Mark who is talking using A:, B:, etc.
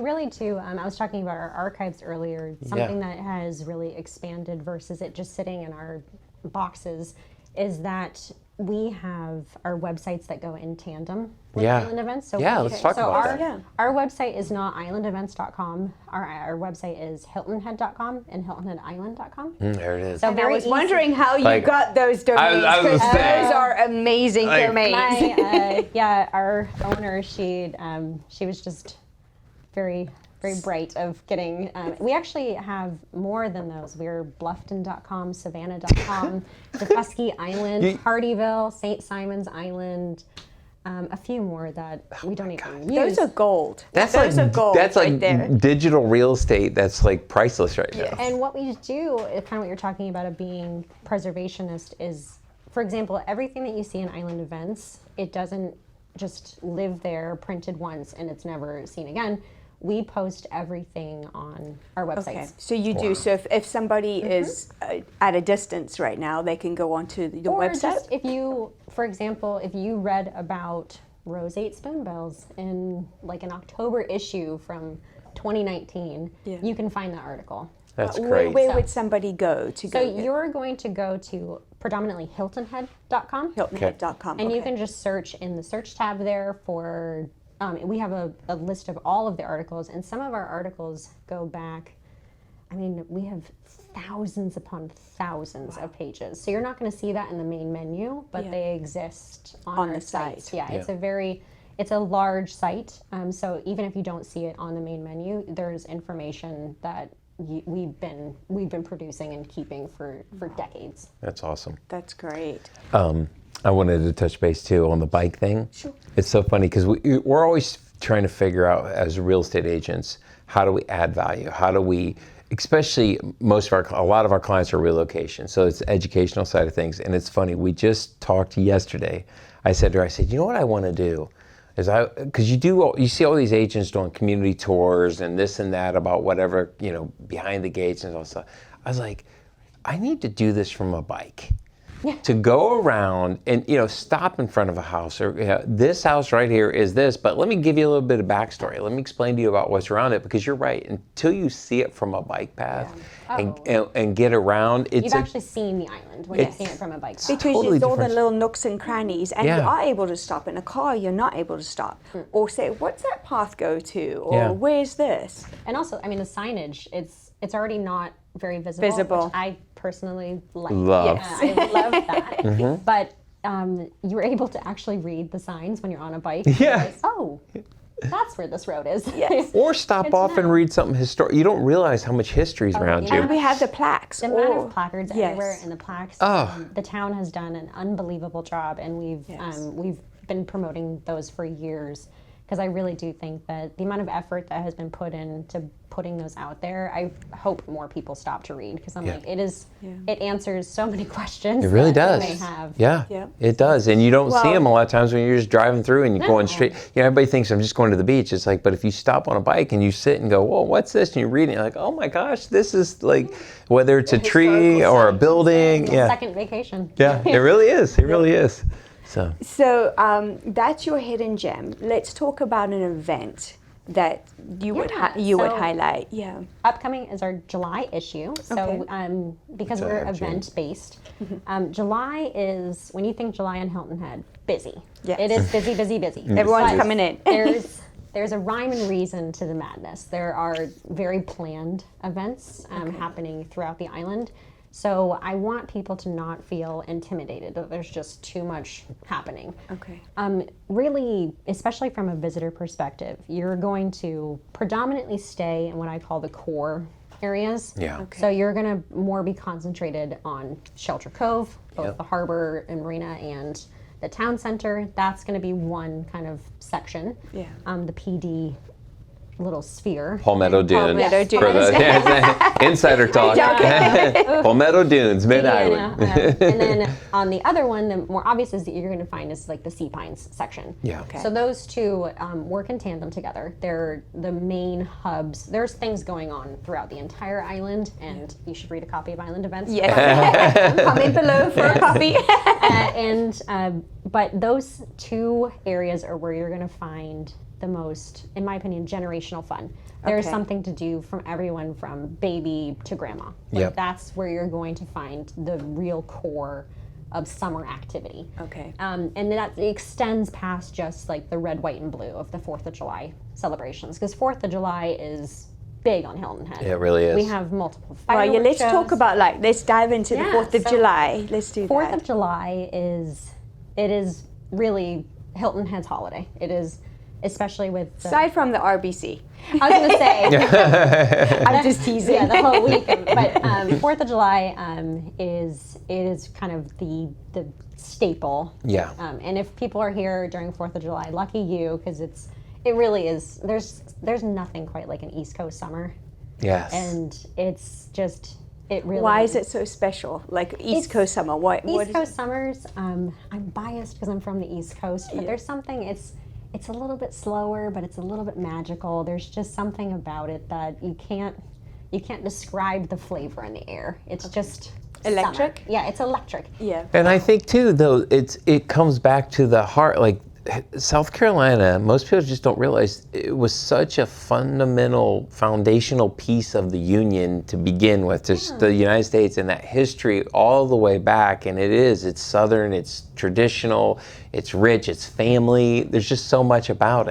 A: really do. I was talking about our archives earlier. Something that has really expanded versus it just sitting in our boxes is that we have our websites that go in tandem with island events. So
B: let's talk about that.
A: Our website is not islandevents.com. Our website is hiltonhead.com and hiltonheadisland.com.
B: There it is.
A: So
C: I was wondering how you got those domains, because those are amazing domains.
A: Our owner, she was just very bright of getting, we actually have more than those. We're bluffton.com, savannah.com, Defusky Island, Hardyville, St. Simon's Island, a few more that we don't even use.
C: Those are gold.
B: That's
C: right there.
B: Digital real estate that's like priceless right now.
A: And what we do, kind of what you're talking about of being preservationist is, for example, everything that you see in island events, it doesn't just live there printed once and it's never seen again. We post everything on our websites.
C: Okay, so you do. So if somebody is at a distance right now, they can go onto the website?
A: Just if you, for example, if you read about roseate spoonbills in like an October issue from 2019, you can find that article.
B: That's great.
C: Where would somebody go to go?
A: So you're going to go to predominantly hiltonhead.com.
C: Hiltonhead.com.
A: And you can just search in the search tab there for... we have a list of all of the articles, and some of our articles go back, I mean, we have thousands upon thousands of pages. So you're not going to see that in the main menu, but they exist on our
C: the site.
A: Yeah, it's a large site. So even if you don't see it on the main menu, there's information that we've been producing and keeping for decades.
B: That's awesome.
C: That's great.
B: I wanted to touch base too on the bike thing. Sure. It's so funny because we're always trying to figure out as real estate agents, how do we add value? How do we, especially a lot of our clients are relocation, so it's the educational side of things. And it's funny, we just talked yesterday. I said to her, you know what I want to do? Because you see all these agents doing community tours and this and that about whatever, behind the gates and all stuff. I was like, I need to do this from a bike. To go around and stop in front of a house or this house right here is this, but let me give you a little bit of backstory. Let me explain to you about what's around it, because you're right. Until you see it from a bike path and get around,
A: you've actually seen the island when you've seen it from a bike path.
C: Because
B: totally
C: it's all the little nooks and crannies, and you are able to stop. In a car, you're not able to stop, or say, "What's that path go to?" or "Where's this?"
A: And also, I mean, the signage. It's already not very visible. Which I personally love. I love that. But you're able to actually read the signs when you're on a bike.
B: Yeah.
A: Like, oh, that's where this road is.
C: Yes.
B: Or stop off and read something historic. You don't realize how much history is around you.
C: And we have the plaques.
A: The amount of placards everywhere, and the plaques. The town has done an unbelievable job, and we've been promoting those for years. Because I really do think that the amount of effort that has been put into putting those out there, I hope more people stop to read, because I'm like, it answers so many questions.
B: It really does.
A: They have.
B: Yeah, it does. And you don't see them a lot of times when you're just driving through and you're going straight. Everybody thinks I'm just going to the beach. It's like, but if you stop on a bike and you sit and go, whoa, what's this? And you read it, you're like, oh my gosh, this is like, whether it's a tree or a building.
A: Second vacation.
B: Yeah, it really is. It really is.
C: So that's your hidden gem. Let's talk about an event that you would highlight. Yeah.
A: Upcoming is our July issue. So because we're event based, July is, when you think July on Hilton Head, busy.
C: Yes.
A: It is busy, busy, busy.
C: Everyone's coming in.
A: There's a rhyme and reason to the madness. There are very planned events happening throughout the island. So I want people to not feel intimidated that there's just too much happening.
C: Okay.
A: Really, especially from a visitor perspective, you're going to predominantly stay in what I call the core areas.
B: Yeah.
C: Okay.
A: So you're going to more be concentrated on Shelter Cove, both the harbor and marina, and the town center. That's going to be one kind of section.
C: Yeah.
A: The PD little sphere.
B: Palmetto Dunes.
C: Palmetto Dunes.
B: For the insider talk. Palmetto Dunes, Mid-Island.
A: And then on the other one, the more obvious is that you're going to find is like the Sea Pines section.
B: Yeah.
C: Okay.
A: So those two work in tandem together. They're the main hubs. There's things going on throughout the entire island, and you should read a copy of Island Events.
C: Yes. Comment below for a copy.
A: But those two areas are where you're going to find the most, in my opinion, generational fun. There's
C: Okay.
A: something to do from everyone from baby to grandma.
B: Yep.
A: That's where you're going to find the real core of summer activity.
C: Okay.
A: And that extends past just like the red, white, and blue of the 4th of July celebrations, because 4th of July is big on Hilton Head.
B: It really is.
A: We have multiple
C: All right,
A: fireworks
C: let's talk
A: shows.
C: about let's dive into the
A: Yeah,
C: 4th of
A: so
C: July. Let's do
A: 4th
C: that.
A: of July is really Hilton Head's holiday. It is, especially with the,
C: Aside from the RBC.
A: I was going to say,
C: I'm just teasing.
A: yeah, the whole week. But 4th of July is kind of the staple.
B: Yeah.
A: And if people are here during 4th of July, lucky you, because it really is. There's nothing quite like an East Coast summer,
B: Yes.
A: and it's just it really.
C: Why is it so special? Like East Coast summer. What
A: East
C: is
A: Coast summers? I'm biased because I'm from the East Coast, but
C: Yeah.
A: there's something. It's a little bit slower, but it's a little bit magical. There's just something about it that you can't describe the flavor in the air. It's just
C: Electric?
A: summer. Yeah, it's electric.
C: Yeah.
B: And I think too, though, it comes back to the heart. Like South Carolina, most people just don't realize it was such a fundamental, foundational piece of the Union to begin with. Just the United States and that history all the way back. And it's Southern, it's traditional, it's rich, it's family. There's just so much about it.